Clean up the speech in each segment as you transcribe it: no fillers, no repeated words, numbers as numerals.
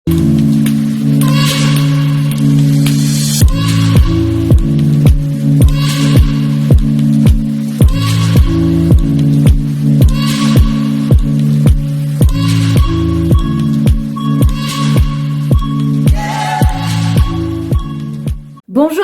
Bonjour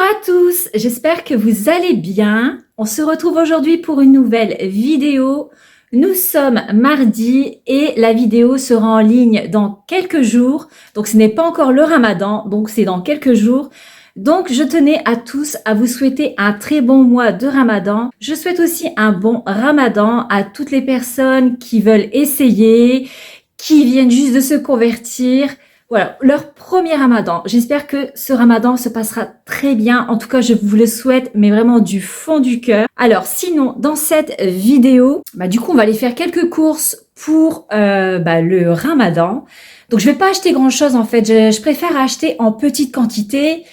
à tous, j'espère que vous allez bien. On se retrouve aujourd'hui pour une nouvelle vidéo. Nous sommes mardi et la vidéo sera en ligne dans quelques jours. Donc ce n'est pas encore le Ramadan, donc c'est dans quelques jours. Donc je tenais à tous à vous souhaiter un très bon mois de Ramadan. Je souhaite aussi un bon Ramadan à toutes les personnes qui veulent essayer, qui viennent juste de se convertir. Voilà, leur premier Ramadan. J'espère que ce Ramadan se passera très bien. En tout cas, je vous le souhaite, mais vraiment du fond du cœur. Alors, sinon, dans cette vidéo, du coup, on va aller faire quelques courses pour le Ramadan. Donc, je vais pas acheter grand-chose, en fait. Je préfère acheter en petite quantité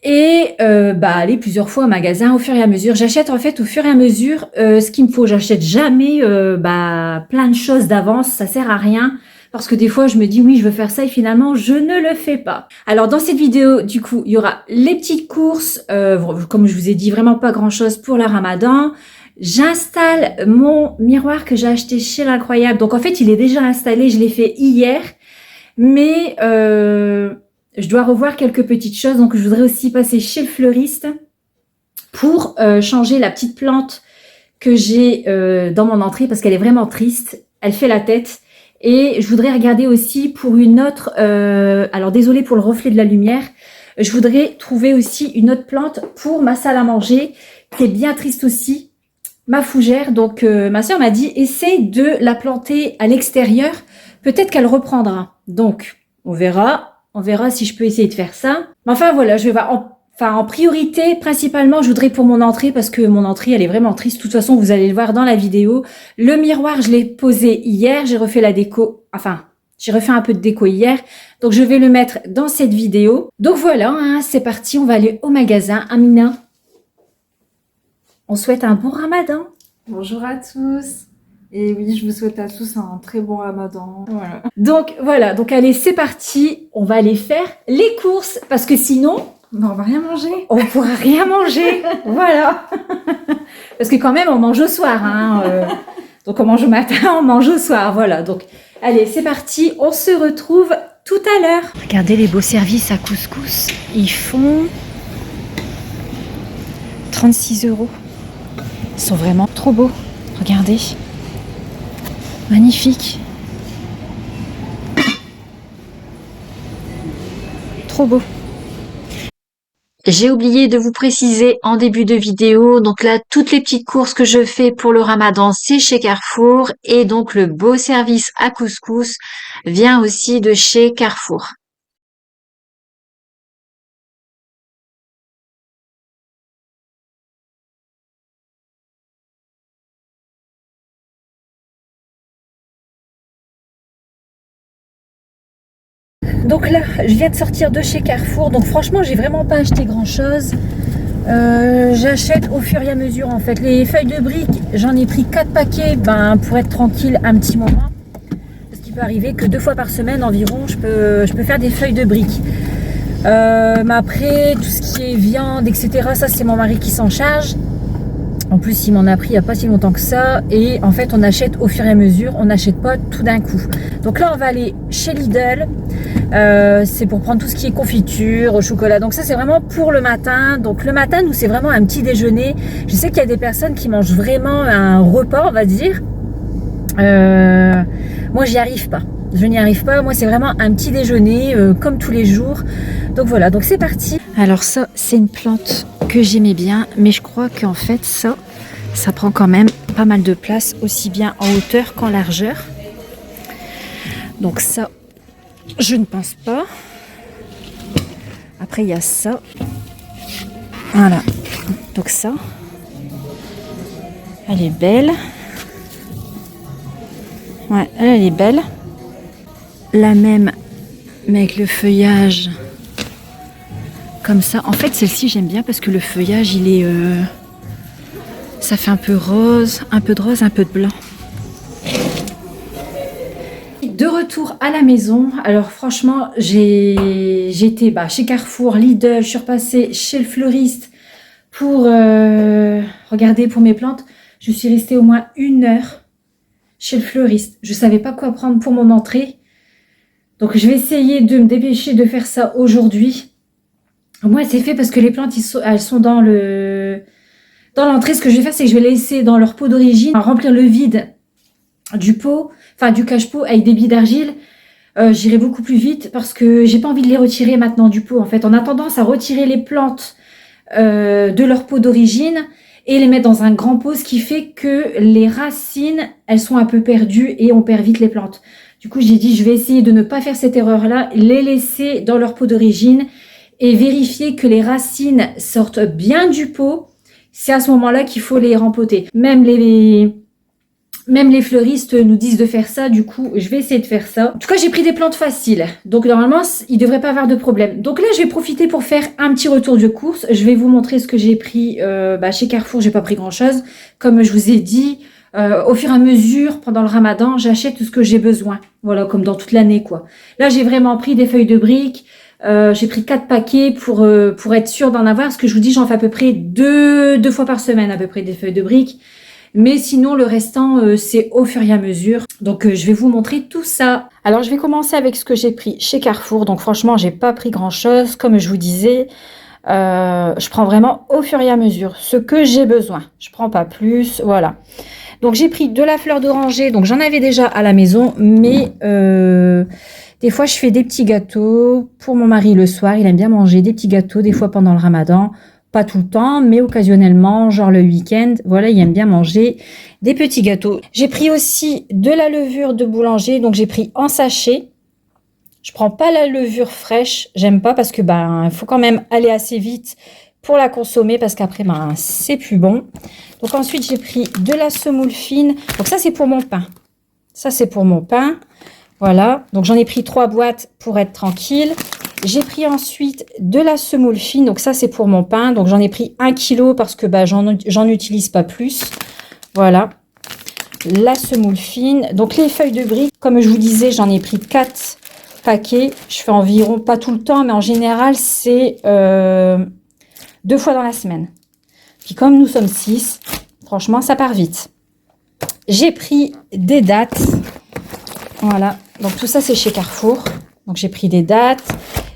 et aller plusieurs fois au magasin au fur et à mesure. J'achète, en fait, au fur et à mesure ce qu'il me faut. J'achète jamais plein de choses d'avance. Ça sert à rien. Parce que des fois, je me dis oui, je veux faire ça et finalement, je ne le fais pas. Alors, dans cette vidéo, du coup, il y aura les petites courses. Comme je vous ai dit, vraiment pas grand-chose pour le Ramadan. J'installe mon miroir que j'ai acheté chez l'Incroyable. Donc, en fait, il est déjà installé. Je l'ai fait hier. Mais je dois revoir quelques petites choses. Donc, je voudrais aussi passer chez le fleuriste pour changer la petite plante que j'ai dans mon entrée parce qu'elle est vraiment triste. Elle fait la tête. Et je voudrais regarder aussi pour une autre, alors désolée pour le reflet de la lumière, je voudrais trouver aussi une autre plante pour ma salle à manger, qui est bien triste aussi, ma fougère. Donc ma soeur m'a dit, essaie de la planter à l'extérieur, peut-être qu'elle reprendra. Donc on verra si je peux essayer de faire ça. Mais enfin voilà, je vais voir. En priorité, principalement, je voudrais pour mon entrée, parce que mon entrée, elle est vraiment triste. De toute façon, vous allez le voir dans la vidéo. Le miroir, je l'ai posé hier. J'ai refait la déco. J'ai refait un peu de déco hier. Donc, je vais le mettre dans cette vidéo. Donc, voilà, c'est parti. On va aller au magasin. Amina, on souhaite un bon Ramadan. Bonjour à tous. Et oui, je vous souhaite à tous un très bon Ramadan. Voilà. Donc, allez, c'est parti. On va aller faire les courses, parce que sinon... on va rien manger. On pourra rien manger, voilà. Parce que quand même, on mange au soir. Donc, on mange au matin, on mange au soir, voilà. Donc, allez, c'est parti. On se retrouve tout à l'heure. Regardez les beaux services à couscous. Ils font 36 €. Ils sont vraiment trop beaux. Regardez. Magnifique. Trop beau. J'ai oublié de vous préciser en début de vidéo, donc là, toutes les petites courses que je fais pour le Ramadan, c'est chez Carrefour. Et donc, le beau service à couscous vient aussi de chez Carrefour. Donc là, je viens de sortir de chez Carrefour. Donc franchement, j'ai vraiment pas acheté grand-chose. J'achète au fur et à mesure en fait. Les feuilles de briques, j'en ai pris 4 paquets pour être tranquille un petit moment. Parce qu'il peut arriver que 2 fois par semaine environ, je peux faire des feuilles de briques. Mais après, tout ce qui est viande, etc., ça c'est mon mari qui s'en charge. En plus, il m'en a pris il n'y a pas si longtemps que ça. Et en fait, on achète au fur et à mesure. On n'achète pas tout d'un coup. Donc là, on va aller chez Lidl. C'est pour prendre tout ce qui est confiture, au chocolat. Donc ça, c'est vraiment pour le matin. Donc le matin, nous, c'est vraiment un petit déjeuner. Je sais qu'il y a des personnes qui mangent vraiment un repas, on va dire. Moi, j'y arrive pas. Je n'y arrive pas. Moi, c'est vraiment un petit déjeuner, comme tous les jours. Donc voilà, donc c'est parti. Alors ça, c'est une plante que j'aimais bien. Mais je crois qu'en fait, ça prend quand même pas mal de place, aussi bien en hauteur qu'en largeur. Donc ça, je ne pense pas. Après, il y a ça. Voilà. Donc ça, elle est belle. Ouais, elle est belle. La même, mais avec le feuillage comme ça. En fait, celle-ci, j'aime bien parce que le feuillage, il est... ça fait un peu rose, un peu de blanc. De retour à la maison. Alors franchement, j'étais chez Carrefour, Lidl, je suis repassée chez le fleuriste pour regarder pour mes plantes. Je suis restée au moins 1 heure chez le fleuriste. Je ne savais pas quoi prendre pour mon entrée. Donc je vais essayer de me dépêcher de faire ça aujourd'hui. Moi, c'est fait parce que les plantes, elles sont dans l'entrée. Ce que je vais faire, c'est que je vais laisser dans leur pot d'origine, remplir le vide du pot, enfin du cache-pot avec des billes d'argile. J'irai beaucoup plus vite parce que j'ai pas envie de les retirer maintenant du pot. En fait, on a tendance à retirer les plantes de leur pot d'origine et les mettre dans un grand pot, ce qui fait que les racines, elles sont un peu perdues et on perd vite les plantes. Du coup, j'ai dit, je vais essayer de ne pas faire cette erreur-là, les laisser dans leur pot d'origine et vérifier que les racines sortent bien du pot. C'est à ce moment-là qu'il faut les rempoter. Même les fleuristes nous disent de faire ça, du coup, je vais essayer de faire ça. En tout cas, j'ai pris des plantes faciles, donc normalement, il ne devrait pas avoir de problème. Donc là, je vais profiter pour faire un petit retour de course. Je vais vous montrer ce que j'ai pris chez Carrefour. J'ai pas pris grand-chose. Comme je vous ai dit, au fur et à mesure, pendant le ramadan, j'achète tout ce que j'ai besoin. Voilà, comme dans toute l'année, quoi. Là, j'ai vraiment pris des feuilles de briques. J'ai pris 4 paquets pour être sûre d'en avoir. Parce que je vous dis, j'en fais à peu près deux fois par semaine, à peu près, des feuilles de briques. Mais sinon, le restant, c'est au fur et à mesure. Donc, je vais vous montrer tout ça. Alors, je vais commencer avec ce que j'ai pris chez Carrefour. Donc, franchement, j'ai pas pris grand-chose. Comme je vous disais, je prends vraiment au fur et à mesure ce que j'ai besoin. Je prends pas plus, voilà. Donc, j'ai pris de la fleur d'oranger. Donc, j'en avais déjà à la maison. Mais des fois, je fais des petits gâteaux pour mon mari le soir. Il aime bien manger des petits gâteaux, des fois pendant le ramadan. Pas tout le temps, mais occasionnellement, genre le week-end. Voilà, il aime bien manger des petits gâteaux. J'ai pris aussi de la levure de boulanger, donc j'ai pris en sachet. Je prends pas la levure fraîche, j'aime pas parce que il faut quand même aller assez vite pour la consommer parce qu'après c'est plus bon. Donc ensuite j'ai pris de la semoule fine. Donc ça c'est pour mon pain. Ça c'est pour mon pain. Voilà, donc j'en ai pris 3 boîtes pour être tranquille. J'ai pris ensuite de la semoule fine, donc ça c'est pour mon pain. Donc j'en ai pris 1 kg parce que j'en utilise pas plus. Voilà, la semoule fine. Donc les feuilles de briques, comme je vous disais, j'en ai pris 4 paquets. Je fais environ, pas tout le temps, mais en général c'est 2 fois dans la semaine. Puis comme nous sommes 6, franchement ça part vite. J'ai pris des dattes. Voilà, donc tout ça c'est chez Carrefour. Donc j'ai pris des dattes.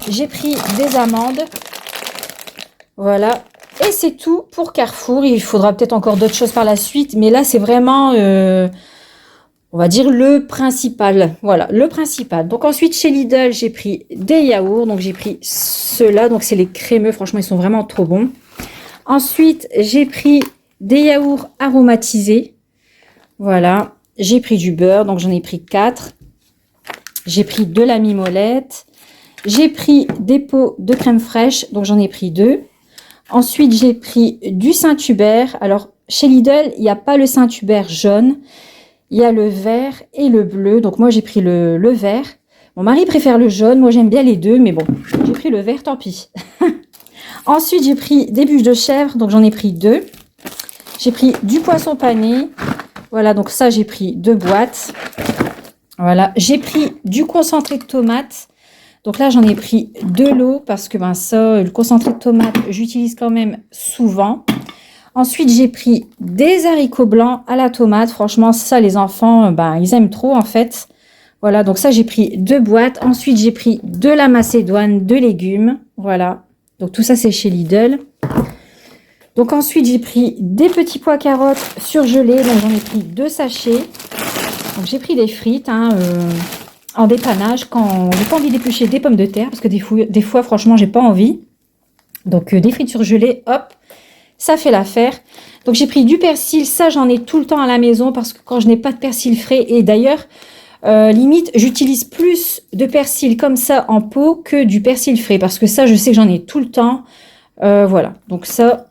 J'ai pris des amandes. Voilà. Et c'est tout pour Carrefour. Il faudra peut-être encore d'autres choses par la suite. Mais là, c'est vraiment, on va dire, le principal. Voilà, le principal. Donc ensuite, chez Lidl, j'ai pris des yaourts. Donc j'ai pris ceux-là. Donc c'est les crémeux. Franchement, ils sont vraiment trop bons. Ensuite, j'ai pris des yaourts aromatisés. Voilà. J'ai pris du beurre. Donc j'en ai pris 4. J'ai pris de la mimolette. J'ai pris des pots de crème fraîche, donc j'en ai pris 2. Ensuite, j'ai pris du Saint-Hubert. Alors, chez Lidl, il n'y a pas le Saint-Hubert jaune. Il y a le vert et le bleu. Donc, moi, j'ai pris le vert. Mon mari préfère le jaune. Moi, j'aime bien les deux, mais bon, j'ai pris le vert, tant pis. Ensuite, j'ai pris des bûches de chèvre. Donc, j'en ai pris 2. J'ai pris du poisson pané. Voilà, donc ça, j'ai pris 2 boîtes. Voilà, j'ai pris du concentré de tomate. Donc là, j'en ai pris de l'eau parce que ça, le concentré de tomate, j'utilise quand même souvent. Ensuite, j'ai pris des haricots blancs à la tomate. Franchement, ça, les enfants, ils aiment trop en fait. Voilà, donc ça, j'ai pris 2 boîtes. Ensuite, j'ai pris de la macédoine, de légumes. Voilà, donc tout ça, c'est chez Lidl. Donc ensuite, j'ai pris des petits pois carottes surgelés. Donc j'en ai pris 2 sachets. Donc j'ai pris des frites, en dépannage quand j'ai pas envie d'éplucher des pommes de terre parce que des fois franchement j'ai pas envie. Donc des frites surgelées, hop, ça fait l'affaire. Donc j'ai pris du persil, ça j'en ai tout le temps à la maison parce que quand je n'ai pas de persil frais, et d'ailleurs limite j'utilise plus de persil comme ça en pot que du persil frais parce que ça je sais que j'en ai tout le temps. Voilà, donc ça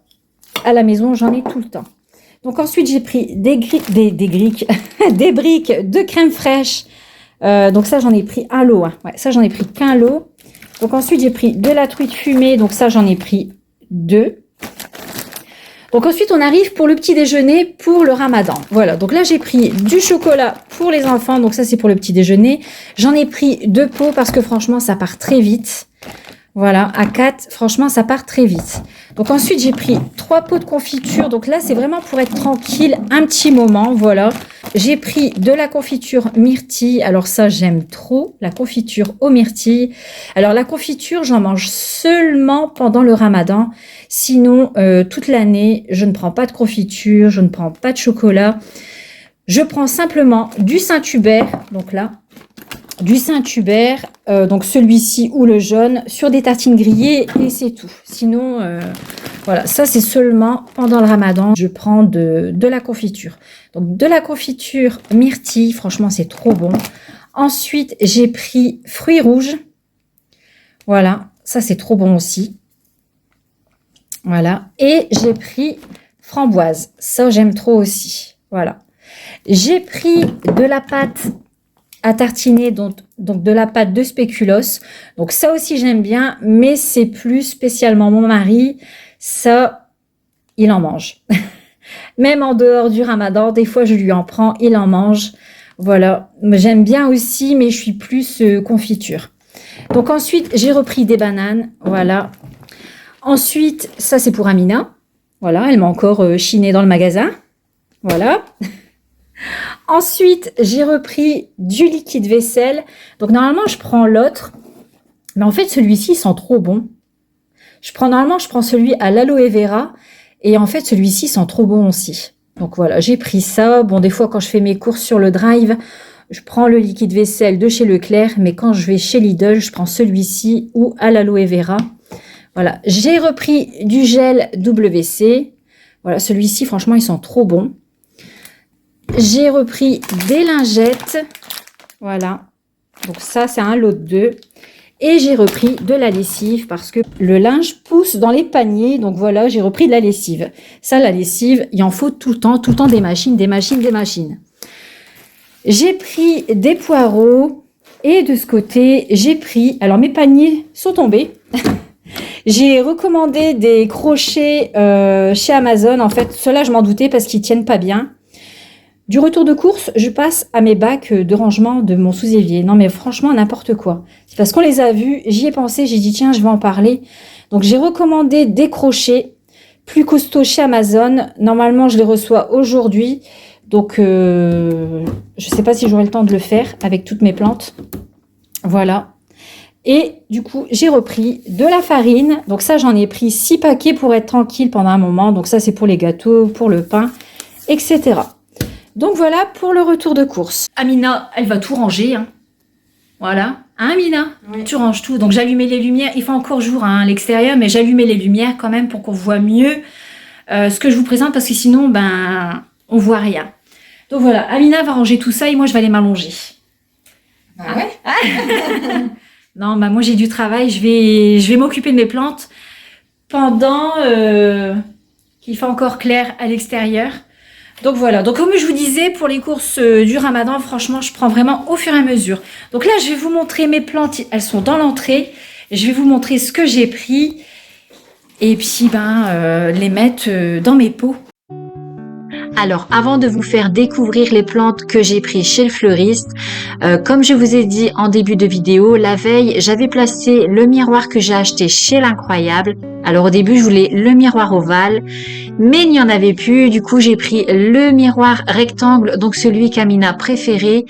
à la maison j'en ai tout le temps. Donc ensuite j'ai pris des briques de crème fraîche. Donc ça j'en ai pris un lot, hein. Ouais, ça j'en ai pris qu'un lot. Donc ensuite j'ai pris de la truite fumée, donc ça j'en ai pris 2. Donc ensuite, on arrive pour le petit déjeuner pour le ramadan. Voilà, donc là, j'ai pris du chocolat pour les enfants. Donc ça, c'est pour le petit déjeuner. J'en ai pris 2 pots parce que franchement, ça part très vite. Voilà, à 4, franchement, ça part très vite. Donc ensuite, j'ai pris 3 pots de confiture. Donc là, c'est vraiment pour être tranquille un petit moment. Voilà, j'ai pris de la confiture myrtille. Alors ça, j'aime trop la confiture aux myrtilles. Alors la confiture, j'en mange seulement pendant le ramadan. Sinon, toute l'année, je ne prends pas de confiture, je ne prends pas de chocolat. Je prends simplement du Saint-Hubert. Donc là, du Saint-Hubert, donc celui-ci ou le jaune, sur des tartines grillées et c'est tout. Sinon, voilà, ça c'est seulement pendant le ramadan, je prends de la confiture. Donc de la confiture myrtille, franchement c'est trop bon. Ensuite, j'ai pris fruits rouges. Voilà, ça c'est trop bon aussi. Voilà, et j'ai pris framboise. Ça j'aime trop aussi. Voilà. J'ai pris de la pâte à tartiner, donc de la pâte de spéculoos. Donc ça aussi j'aime bien, mais c'est plus spécialement mon mari. Ça, il en mange. Même en dehors du ramadan, des fois je lui en prends, il en mange. Voilà, j'aime bien aussi, mais je suis plus confiture. Donc ensuite, j'ai repris des bananes. Voilà. Ensuite, ça c'est pour Amina. Voilà, elle m'a encore chiné dans le magasin. Voilà. Ensuite, j'ai repris du liquide vaisselle. Donc, normalement, je prends l'autre. Mais en fait, celui-ci, il sent trop bon. Normalement, je prends celui à l'aloe vera. Et en fait, celui-ci sent trop bon aussi. Donc, voilà, j'ai pris ça. Bon, des fois, quand je fais mes courses sur le drive, je prends le liquide vaisselle de chez Leclerc. Mais quand je vais chez Lidl, je prends celui-ci ou à l'aloe vera. Voilà, j'ai repris du gel WC. Voilà, celui-ci, franchement, il sent trop bon. J'ai repris des lingettes, voilà, donc ça c'est un lot de 2. Et j'ai repris de la lessive parce que le linge pousse dans les paniers, donc voilà, j'ai repris de la lessive. Ça, la lessive, il en faut tout le temps des machines, des machines, des machines. J'ai pris des poireaux et de ce côté, j'ai pris, alors mes paniers sont tombés. J'ai recommandé des crochets chez Amazon, en fait, ceux-là je m'en doutais parce qu'ils tiennent pas bien. Du retour de course, je passe à mes bacs de rangement de mon sous-évier. Non mais franchement, n'importe quoi. C'est parce qu'on les a vus, j'y ai pensé, j'ai dit tiens, je vais en parler. Donc j'ai recommandé des crochets plus costauds chez Amazon. Normalement, je les reçois aujourd'hui. Donc je sais pas si j'aurai le temps de le faire avec toutes mes plantes. Voilà. Et du coup, j'ai repris de la farine. Donc ça, j'en ai pris 6 paquets pour être tranquille pendant un moment. Donc ça, c'est pour les gâteaux, pour le pain, etc. Donc voilà pour le retour de course. Amina, elle va tout ranger. Hein. Voilà. Hein, Amina? Oui. Tu ranges tout. Donc j'allumais les lumières. Il fait encore jour à l'extérieur, mais j'allumais les lumières quand même pour qu'on voit mieux ce que je vous présente parce que sinon, on voit rien. Donc voilà, Amina va ranger tout ça et moi je vais aller m'allonger. Ah ouais. Non, moi j'ai du travail. Je vais m'occuper de mes plantes pendant qu'il fait encore clair à l'extérieur. Donc voilà, donc comme je vous disais, pour les courses du ramadan, franchement, je prends vraiment au fur et à mesure. Donc là, je vais vous montrer mes plantes, elles sont dans l'entrée. Je vais vous montrer ce que j'ai pris et puis les mettre dans mes pots. Alors, avant de vous faire découvrir les plantes que j'ai prises chez le fleuriste, comme je vous ai dit en début de vidéo, la veille, j'avais placé le miroir que j'ai acheté chez l'Incroyable. Alors au début, je voulais le miroir ovale, mais il n'y en avait plus. Du coup, j'ai pris le miroir rectangle, donc celui qu'Amina préférait,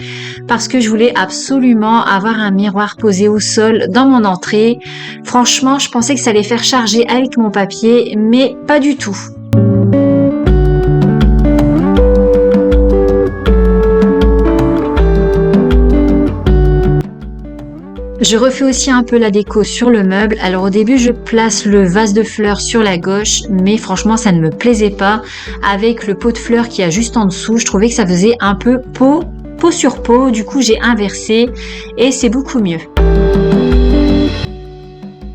parce que je voulais absolument avoir un miroir posé au sol dans mon entrée. Franchement, je pensais que ça allait faire charger avec mon papier, mais pas du tout. Je refais aussi un peu la déco sur le meuble. Alors au début, je place le vase de fleurs sur la gauche, mais franchement, ça ne me plaisait pas. Avec le pot de fleurs qui a juste en dessous, je trouvais que ça faisait un peu pot sur pot. Du coup, j'ai inversé et c'est beaucoup mieux.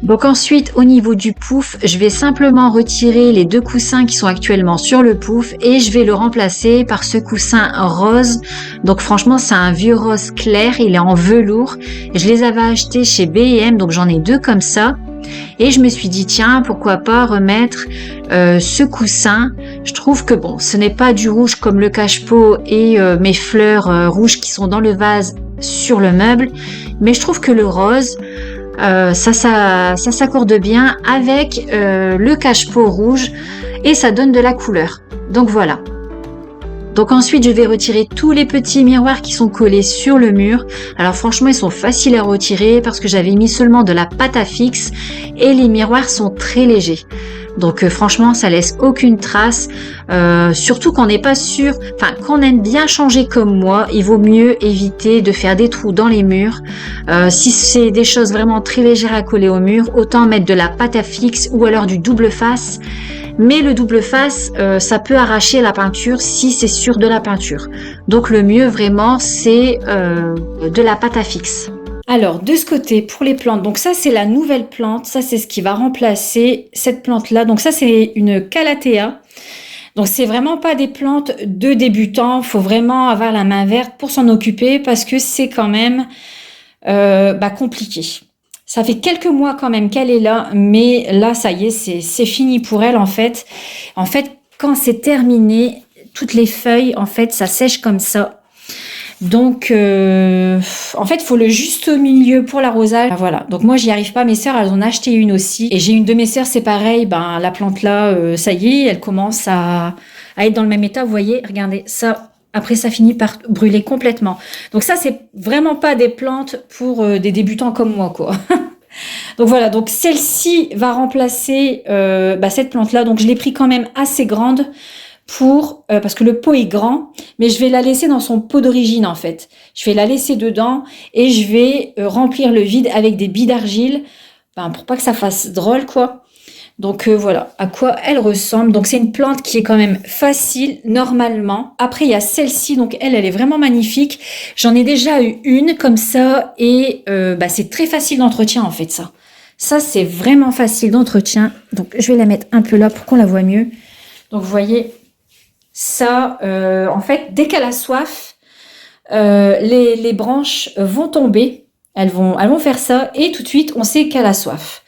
Donc ensuite, au niveau du pouf, je vais simplement retirer les 2 coussins qui sont actuellement sur le pouf et je vais le remplacer par ce coussin rose. Donc franchement, c'est un vieux rose clair, il est en velours. Je les avais achetés chez B&M, donc j'en ai 2 comme ça. Et je me suis dit, tiens, pourquoi pas remettre ce coussin. Je trouve que bon, ce n'est pas du rouge comme le cache-pot et mes fleurs rouges qui sont dans le vase sur le meuble, mais je trouve que le rose, ça s'accorde bien avec le cache-pot rouge et ça donne de la couleur. Donc voilà. Donc ensuite, je vais retirer tous les petits miroirs qui sont collés sur le mur. Alors franchement, ils sont faciles à retirer parce que j'avais mis seulement de la pâte à fixe et les miroirs sont très légers. Donc franchement, ça laisse aucune trace. Surtout qu'on n'est pas sûr, enfin qu'on aime bien changer comme moi, il vaut mieux éviter de faire des trous dans les murs. Si c'est des choses vraiment très légères à coller au mur, autant mettre de la pâte à fixe ou alors du double face. Mais le double face, ça peut arracher la peinture si c'est sur de la peinture. Donc le mieux vraiment, c'est de la pâte à fixe. Alors, de ce côté, pour les plantes, donc ça c'est la nouvelle plante, ça c'est ce qui va remplacer cette plante-là. Donc ça c'est une calathea. Donc c'est vraiment pas des plantes de débutants, faut vraiment avoir la main verte pour s'en occuper parce que c'est quand même compliqué. Ça fait quelques mois quand même qu'elle est là, mais là, ça y est, c'est fini pour elle, en fait. En fait, quand c'est terminé, toutes les feuilles, en fait, ça sèche comme ça. Donc, en fait, il faut le juste milieu pour l'arrosage. Voilà. Donc, moi, j'y arrive pas. Mes sœurs, elles en ont acheté une aussi. Et j'ai une de mes sœurs, c'est pareil. Ben, la plante là, ça y est, elle commence à être dans le même état. Vous voyez, regardez, ça... Après, ça finit par brûler complètement. Donc ça, c'est vraiment pas des plantes pour des débutants comme moi, quoi. Donc voilà, donc celle-ci va remplacer cette plante-là. Donc je l'ai pris quand même assez grande pour parce que le pot est grand, mais je vais la laisser dans son pot d'origine en fait. Je vais la laisser dedans et je vais remplir le vide avec des billes d'argile, pour pas que ça fasse drôle, quoi. Donc voilà à quoi elle ressemble. Donc c'est une plante qui est quand même facile normalement. Après il y a celle-ci, donc elle est vraiment magnifique. J'en ai déjà eu une comme ça et c'est très facile d'entretien en fait ça. Ça c'est vraiment facile d'entretien. Donc je vais la mettre un peu là pour qu'on la voit mieux. Donc vous voyez ça, en fait dès qu'elle a soif, les branches vont tomber. Elles vont faire ça et tout de suite on sait qu'elle a soif.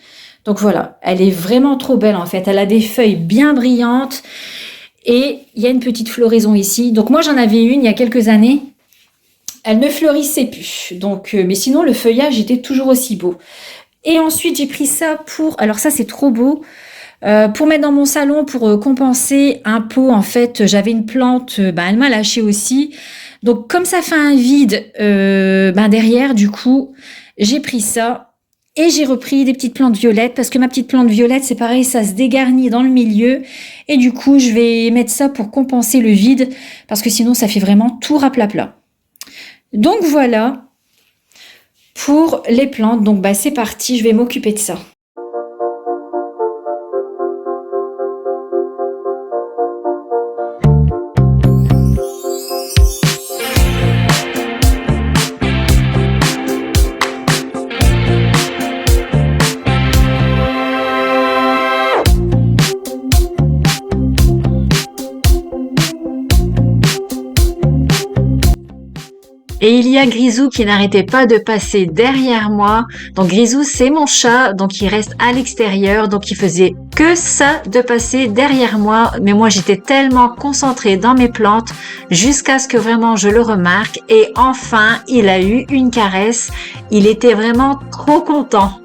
Donc voilà, elle est vraiment trop belle en fait. Elle a des feuilles bien brillantes et il y a une petite floraison ici. Donc moi j'en avais une il y a quelques années. Elle ne fleurissait plus. Donc, mais sinon le feuillage était toujours aussi beau. Et ensuite j'ai pris ça pour... Alors ça c'est trop beau. Pour mettre dans mon salon pour compenser un pot. En fait j'avais une plante, elle m'a lâché aussi. Donc comme ça fait un vide derrière, du coup j'ai pris ça. Et j'ai repris des petites plantes violettes parce que ma petite plante violette, c'est pareil, ça se dégarnit dans le milieu. Et du coup, je vais mettre ça pour compenser le vide parce que sinon, ça fait vraiment tout raplapla. Donc voilà pour les plantes. Donc c'est parti, je vais m'occuper de ça. Et il y a Grisou qui n'arrêtait pas de passer derrière moi. Donc Grisou, c'est mon chat, donc il reste à l'extérieur, donc il faisait que ça de passer derrière moi. Mais moi, j'étais tellement concentrée dans mes plantes jusqu'à ce que vraiment je le remarque. Et enfin, il a eu une caresse. Il était vraiment trop content.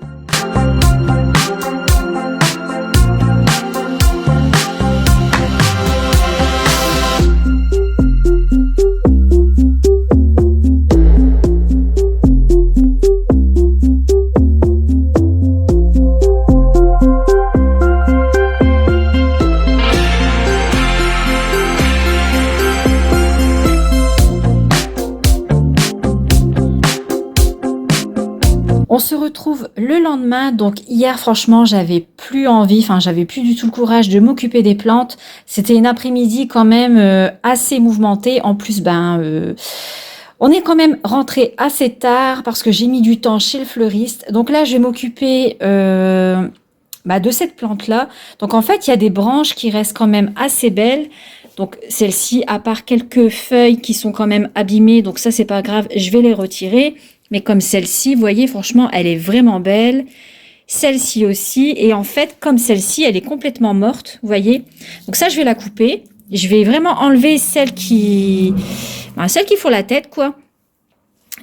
On se retrouve le lendemain, donc hier franchement j'avais plus envie, j'avais plus du tout le courage de m'occuper des plantes. C'était une après-midi quand même assez mouvementée. En plus on est quand même rentré assez tard parce que j'ai mis du temps chez le fleuriste. Donc là je vais m'occuper de cette plante là. Donc en fait il y a des branches qui restent quand même assez belles. Donc celle-ci, à part quelques feuilles qui sont quand même abîmées, donc ça c'est pas grave, je vais les retirer. Mais comme celle-ci, vous voyez, franchement, elle est vraiment belle. celle-ci aussi. Et en fait, comme celle-ci, elle est complètement morte, vous voyez. Donc ça, je vais la couper. Je vais vraiment enlever celles qui font la tête, quoi.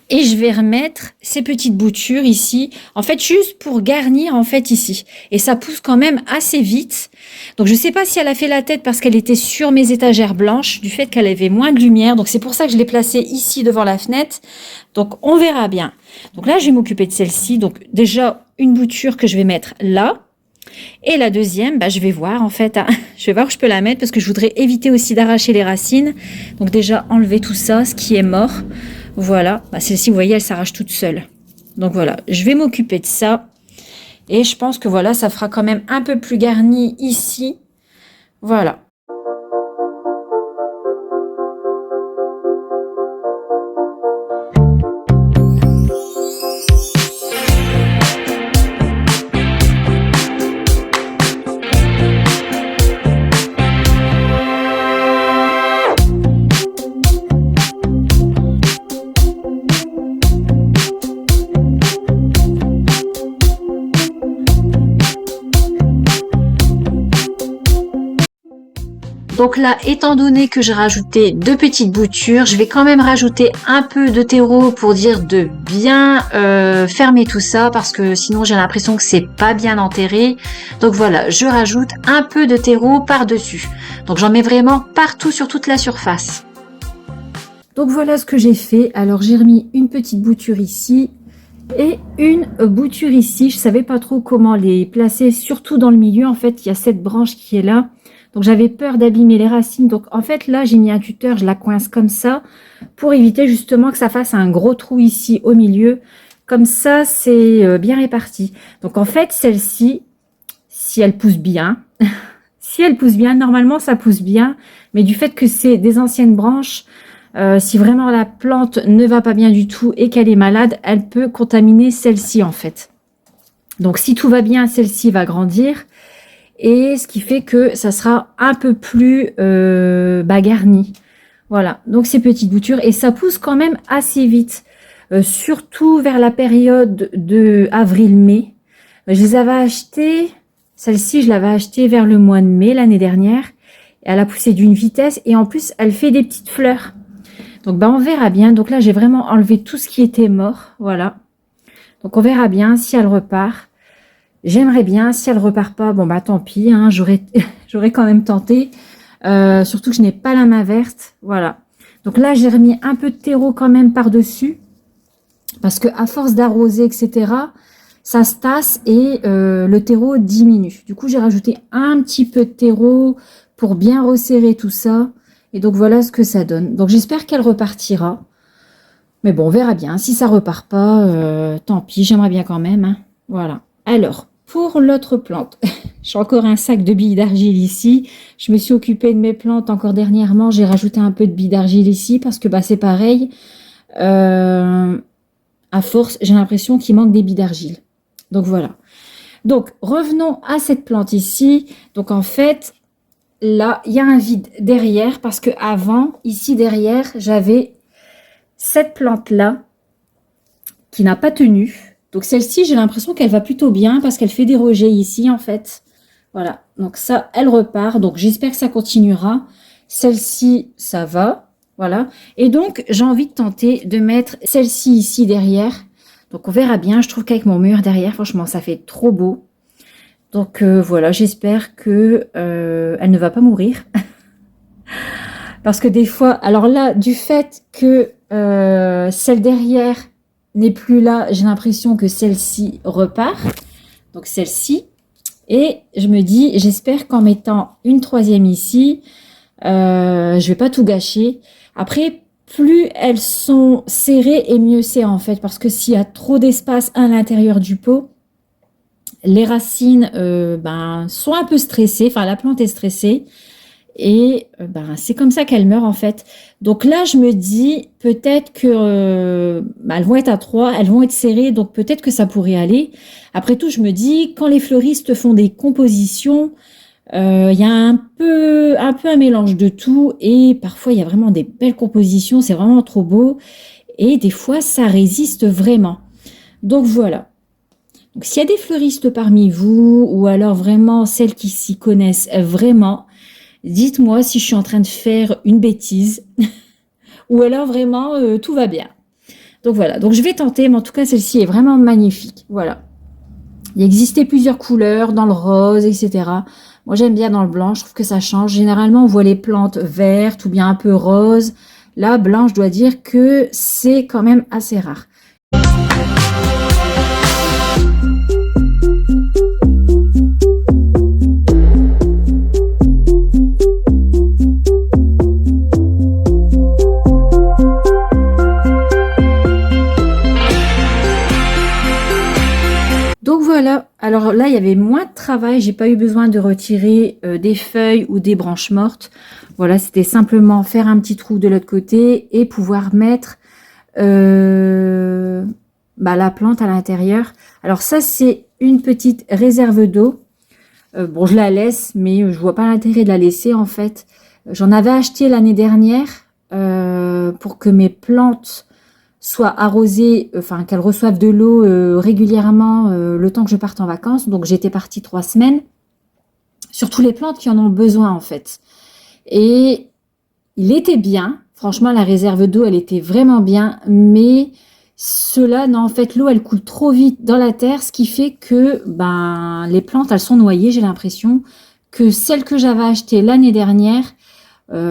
Et je vais remettre ces petites boutures ici, en fait, juste pour garnir, en fait, ici. Et ça pousse quand même assez vite. Donc, je sais pas si elle a fait la tête parce qu'elle était sur mes étagères blanches, du fait qu'elle avait moins de lumière. Donc, c'est pour ça que je l'ai placée ici devant la fenêtre. Donc, on verra bien. Donc là, je vais m'occuper de celle-ci. Donc, déjà, une bouture que je vais mettre là. Et la deuxième, je vais voir, en fait. Je vais voir où je peux la mettre parce que je voudrais éviter aussi d'arracher les racines. Donc, déjà, enlever tout ça, ce qui est mort. Voilà, celle-ci, vous voyez, elle s'arrache toute seule. Donc voilà, je vais m'occuper de ça. Et je pense que voilà, ça fera quand même un peu plus garni ici. Voilà. Donc là, étant donné que j'ai rajouté 2 petites boutures, je vais quand même rajouter un peu de terreau pour dire de bien fermer tout ça parce que sinon j'ai l'impression que c'est pas bien enterré. Donc voilà, je rajoute un peu de terreau par-dessus. Donc j'en mets vraiment partout sur toute la surface. Donc voilà ce que j'ai fait. Alors j'ai remis une petite bouture ici et une bouture ici. Je savais pas trop comment les placer, surtout dans le milieu. En fait, il y a cette branche qui est là. Donc, j'avais peur d'abîmer les racines. Donc, en fait, là, j'ai mis un tuteur, je la coince comme ça pour éviter justement que ça fasse un gros trou ici au milieu. Comme ça, c'est bien réparti. Donc, en fait, celle-ci, si elle pousse bien, normalement, ça pousse bien. Mais du fait que c'est des anciennes branches, si vraiment la plante ne va pas bien du tout et qu'elle est malade, elle peut contaminer celle-ci, en fait. Donc, si tout va bien, celle-ci va grandir. Et ce qui fait que ça sera un peu plus garni. Voilà, donc ces petites boutures. Et ça pousse quand même assez vite. Surtout vers la période de avril-mai. Je les avais achetées, celle-ci je l'avais achetée vers le mois de mai l'année dernière. Elle a poussé d'une vitesse et en plus elle fait des petites fleurs. Donc on verra bien. Donc là j'ai vraiment enlevé tout ce qui était mort. Voilà. Donc on verra bien si elle repart. J'aimerais bien, si elle repart pas, tant pis, hein, j'aurais quand même tenté. Surtout que je n'ai pas la main verte, voilà. Donc là, j'ai remis un peu de terreau quand même par-dessus, parce que à force d'arroser, etc., ça se tasse et le terreau diminue. Du coup, j'ai rajouté un petit peu de terreau pour bien resserrer tout ça. Et donc voilà ce que ça donne. Donc j'espère qu'elle repartira. Mais bon, on verra bien. Si ça repart pas, tant pis, j'aimerais bien quand même, hein. Voilà. Alors, pour l'autre plante, j'ai encore un sac de billes d'argile ici. Je me suis occupée de mes plantes encore dernièrement. J'ai rajouté un peu de billes d'argile ici parce que c'est pareil. À force, j'ai l'impression qu'il manque des billes d'argile. Donc voilà. Donc, revenons à cette plante ici. Donc en fait, là, il y a un vide derrière parce que avant, ici derrière, j'avais cette plante-là qui n'a pas tenu. Donc celle-ci, j'ai l'impression qu'elle va plutôt bien parce qu'elle fait des rejets ici en fait. Voilà, donc ça, elle repart. Donc j'espère que ça continuera. Celle-ci, ça va. Voilà. Et donc, j'ai envie de tenter de mettre celle-ci ici derrière. Donc on verra bien. Je trouve qu'avec mon mur derrière, franchement, ça fait trop beau. Donc voilà, j'espère que elle ne va pas mourir. Parce que des fois, alors là, du fait que celle derrière n'est plus là, j'ai l'impression que celle-ci repart. Donc celle-ci. Et je me dis, j'espère qu'en mettant une troisième ici, je vais pas tout gâcher. Après, plus elles sont serrées et mieux c'est en fait. Parce que s'il y a trop d'espace à l'intérieur du pot, les racines sont un peu stressées. Enfin, la plante est stressée. Et c'est comme ça qu'elles meurent en fait. Donc là, je me dis peut-être que elles vont être à 3, elles vont être serrées, donc peut-être que ça pourrait aller. Après tout, je me dis, quand les fleuristes font des compositions, il y a un peu un mélange de tout et parfois il y a vraiment des belles compositions, c'est vraiment trop beau et des fois ça résiste vraiment. Donc voilà. Donc, s'il y a des fleuristes parmi vous, ou alors vraiment celles qui s'y connaissent vraiment, dites-moi si je suis en train de faire une bêtise, ou alors vraiment tout va bien. Donc voilà, donc je vais tenter, mais en tout cas celle-ci est vraiment magnifique. Voilà. Il existait plusieurs couleurs, dans le rose, etc. Moi j'aime bien dans le blanc, je trouve que ça change. Généralement on voit les plantes vertes ou bien un peu roses. Là, blanc, je dois dire que c'est quand même assez rare. Donc voilà, alors là il y avait moins de travail, j'ai pas eu besoin de retirer des feuilles ou des branches mortes. Voilà, c'était simplement faire un petit trou de l'autre côté et pouvoir mettre la plante à l'intérieur. Alors ça c'est une petite réserve d'eau. Bon, je la laisse, mais je vois pas l'intérêt de la laisser en fait. J'en avais acheté l'année dernière pour que mes plantes soient arrosées, enfin qu'elles reçoivent de l'eau régulièrement le temps que je parte en vacances. Donc j'étais partie 3 semaines. Surtout les plantes qui en ont besoin en fait. Et il était bien. Franchement, la réserve d'eau, elle était vraiment bien. Mais cela, non, en fait, l'eau, elle coule trop vite dans la terre, ce qui fait que les plantes, elles sont noyées. J'ai l'impression que celles que j'avais achetées l'année dernière,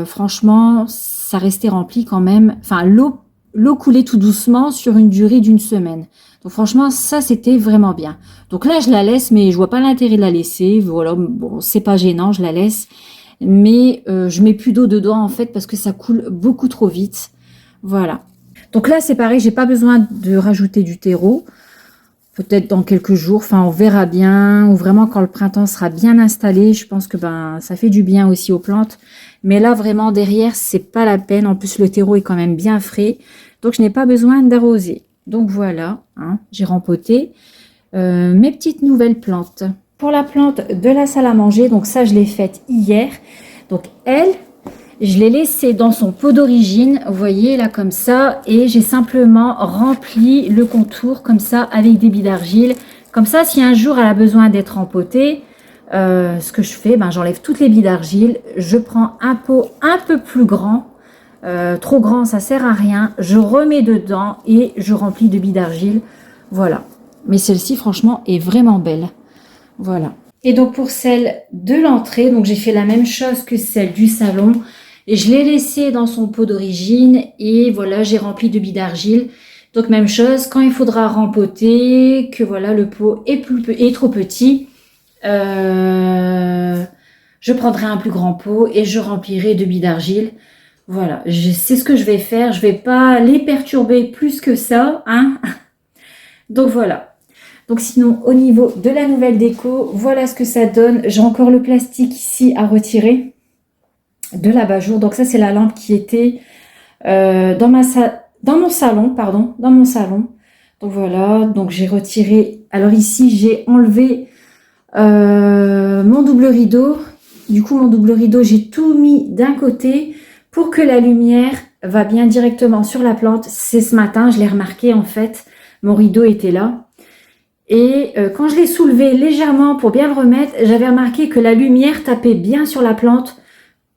franchement, ça restait rempli quand même. Enfin, l'eau coulait tout doucement sur une durée d'1 semaine. Donc franchement, ça, c'était vraiment bien. Donc là, je la laisse, mais je vois pas l'intérêt de la laisser. Voilà, bon, c'est pas gênant, je la laisse. Mais je mets plus d'eau dedans, en fait, parce que ça coule beaucoup trop vite. Voilà. Donc là, c'est pareil, j'ai pas besoin de rajouter du terreau. Peut-être dans quelques jours, enfin, on verra bien. Ou vraiment, quand le printemps sera bien installé, je pense que ça fait du bien aussi aux plantes. Mais là, vraiment, derrière, c'est pas la peine. En plus, le terreau est quand même bien frais. Donc, je n'ai pas besoin d'arroser. Donc, voilà, hein, j'ai rempoté mes petites nouvelles plantes. Pour la plante de la salle à manger, donc ça, je l'ai faite hier. Donc, elle, je l'ai laissée dans son pot d'origine, vous voyez, là, comme ça. Et j'ai simplement rempli le contour, comme ça, avec des billes d'argile. Comme ça, si un jour, elle a besoin d'être rempotée, ce que je fais, j'enlève toutes les billes d'argile. Je prends un pot un peu plus grand. Trop grand, ça sert à rien. Je remets dedans et je remplis de billes d'argile. Voilà. Mais celle-ci, franchement, est vraiment belle. Voilà. Et donc, pour celle de l'entrée, donc j'ai fait la même chose que celle du salon. Et je l'ai laissée dans son pot d'origine. Et voilà, j'ai rempli de billes d'argile. Donc, même chose, quand il faudra rempoter, que voilà, le pot est trop petit, je prendrai un plus grand pot et je remplirai de billes d'argile. Voilà, c'est ce que je vais faire. Je vais pas les perturber plus que ça, hein. Donc voilà. Donc sinon, au niveau de la nouvelle déco, voilà ce que ça donne. J'ai encore le plastique ici à retirer de l'abat-jour. Donc ça, c'est la lampe qui était dans mon salon, pardon, dans mon salon. Donc voilà, donc j'ai retiré. Alors ici, j'ai enlevé mon double rideau. Du coup, mon double rideau, j'ai tout mis d'un côté pour que la lumière va bien directement sur la plante. C'est ce matin, je l'ai remarqué en fait. Mon rideau était là. Et quand je l'ai soulevé légèrement pour bien le remettre, j'avais remarqué que la lumière tapait bien sur la plante.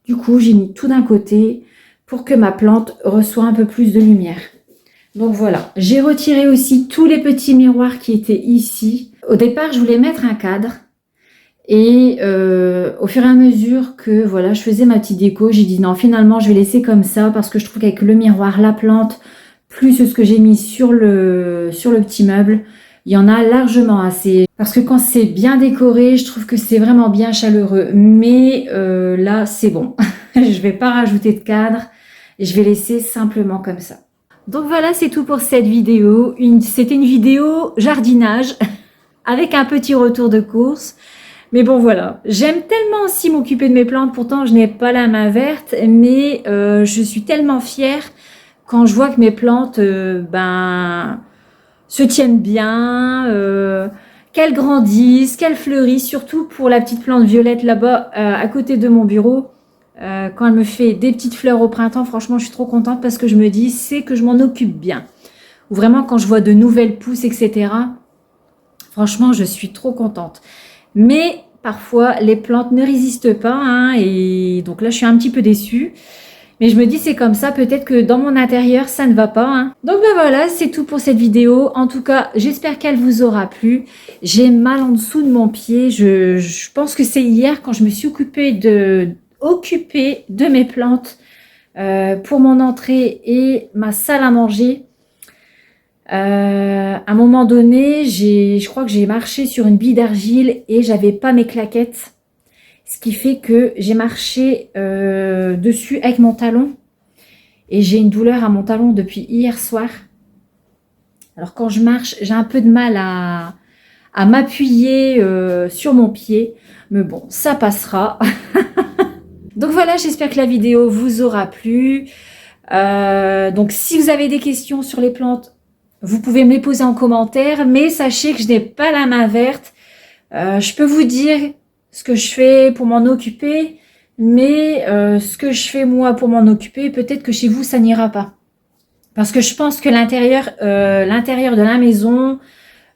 Du coup, j'ai mis tout d'un côté pour que ma plante reçoive un peu plus de lumière. Donc voilà, j'ai retiré aussi tous les petits miroirs qui étaient ici. Au départ, je voulais mettre un cadre. Et au fur et à mesure que voilà, je faisais ma petite déco, j'ai dit non, finalement, je vais laisser comme ça parce que je trouve qu'avec le miroir, la plante, plus ce que j'ai mis sur le petit meuble, il y en a largement assez. Parce que quand c'est bien décoré, je trouve que c'est vraiment bien chaleureux. Mais là, c'est bon. Je vais pas rajouter de cadre. Et je vais laisser simplement comme ça. Donc voilà, c'est tout pour cette vidéo. C'était une vidéo jardinage avec un petit retour de course. Mais bon, voilà. J'aime tellement aussi m'occuper de mes plantes. Pourtant, je n'ai pas la main verte. Mais je suis tellement fière quand je vois que mes plantes, se tiennent bien, qu'elles grandissent, qu'elles fleurissent, surtout pour la petite plante violette là-bas à côté de mon bureau. Quand elle me fait des petites fleurs au printemps, franchement, je suis trop contente parce que je me dis, c'est que je m'en occupe bien. Ou vraiment, quand je vois de nouvelles pousses, etc., Franchement, je suis trop contente. Mais parfois, les plantes ne résistent pas, hein, et donc là, je suis un petit peu déçue. Mais je me dis, c'est comme ça, peut-être que dans mon intérieur, ça ne va pas, hein. Donc ben voilà, c'est tout pour cette vidéo. En tout cas, j'espère qu'elle vous aura plu. J'ai mal en dessous de mon pied. Je pense que c'est hier quand je me suis occupée de mes plantes pour mon entrée et ma salle à manger. À un moment donné, je crois que j'ai marché sur une bille d'argile et j'avais pas mes claquettes. Ce qui fait que j'ai marché dessus avec mon talon. Et j'ai une douleur à mon talon depuis hier soir. Alors quand je marche, j'ai un peu de mal à m'appuyer sur mon pied. Mais bon, ça passera. Donc voilà, j'espère que la vidéo vous aura plu. Donc si vous avez des questions sur les plantes, vous pouvez me les poser en commentaire. Mais sachez que je n'ai pas la main verte. Je peux vous dire ce que je fais pour m'en occuper, mais ce que je fais moi pour m'en occuper, peut-être que chez vous ça n'ira pas, parce que je pense que l'intérieur de la maison,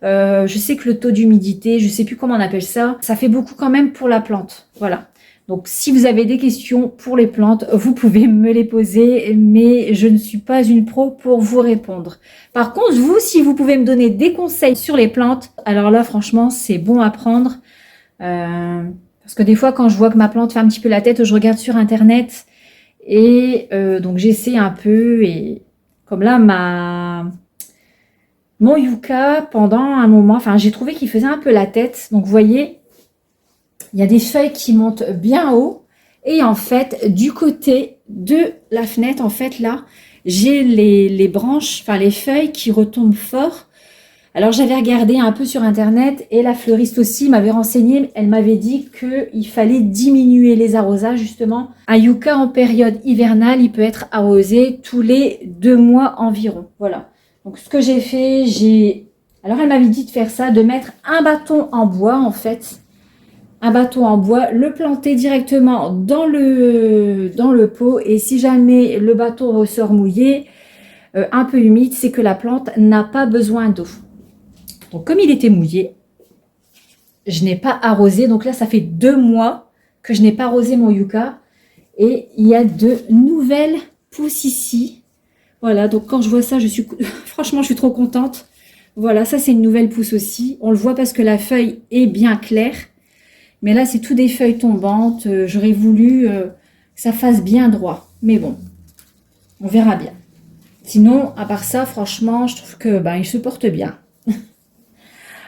je sais que le taux d'humidité, je sais plus comment on appelle ça, ça fait beaucoup quand même pour la plante. Voilà. Donc si vous avez des questions pour les plantes, vous pouvez me les poser, mais je ne suis pas une pro pour vous répondre. Par contre, vous, si vous pouvez me donner des conseils sur les plantes, alors là franchement c'est bon à prendre. Parce que des fois, quand je vois que ma plante fait un petit peu la tête, je regarde sur internet et donc j'essaie un peu. Et comme là, mon yucca, pendant un moment, enfin, j'ai trouvé qu'il faisait un peu la tête. Donc, vous voyez, il y a des feuilles qui montent bien haut. Et en fait, du côté de la fenêtre, en fait, là, j'ai les branches, enfin les feuilles qui retombent fort. Alors, j'avais regardé un peu sur internet et la fleuriste aussi m'avait renseigné. Elle m'avait dit qu'il fallait diminuer les arrosages, justement. Un yucca en période hivernale, il peut être arrosé tous les 2 mois environ. Voilà. Donc, ce que j'ai fait, alors, elle m'avait dit de faire ça, de mettre un bâton en bois, en fait. Un bâton en bois, le planter directement dans le pot. Et si jamais le bâton ressort mouillé, un peu humide, c'est que la plante n'a pas besoin d'eau. Donc, comme il était mouillé, je n'ai pas arrosé. Donc là, ça fait 2 mois que je n'ai pas arrosé mon yucca. Et il y a de nouvelles pousses ici. Voilà, donc quand je vois ça, franchement, je suis trop contente. Voilà, ça, c'est une nouvelle pousse aussi. On le voit parce que la feuille est bien claire. Mais là, c'est tout des feuilles tombantes. J'aurais voulu que ça fasse bien droit. Mais bon, on verra bien. Sinon, à part ça, franchement, je trouve que il se porte bien.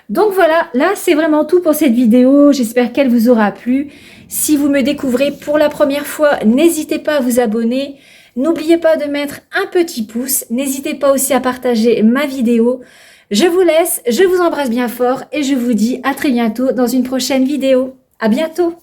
Donc voilà, là c'est vraiment tout pour cette vidéo, j'espère qu'elle vous aura plu. Si vous me découvrez pour la première fois, n'hésitez pas à vous abonner. N'oubliez pas de mettre un petit pouce, n'hésitez pas aussi à partager ma vidéo. Je vous laisse, je vous embrasse bien fort et je vous dis à très bientôt dans une prochaine vidéo. À bientôt!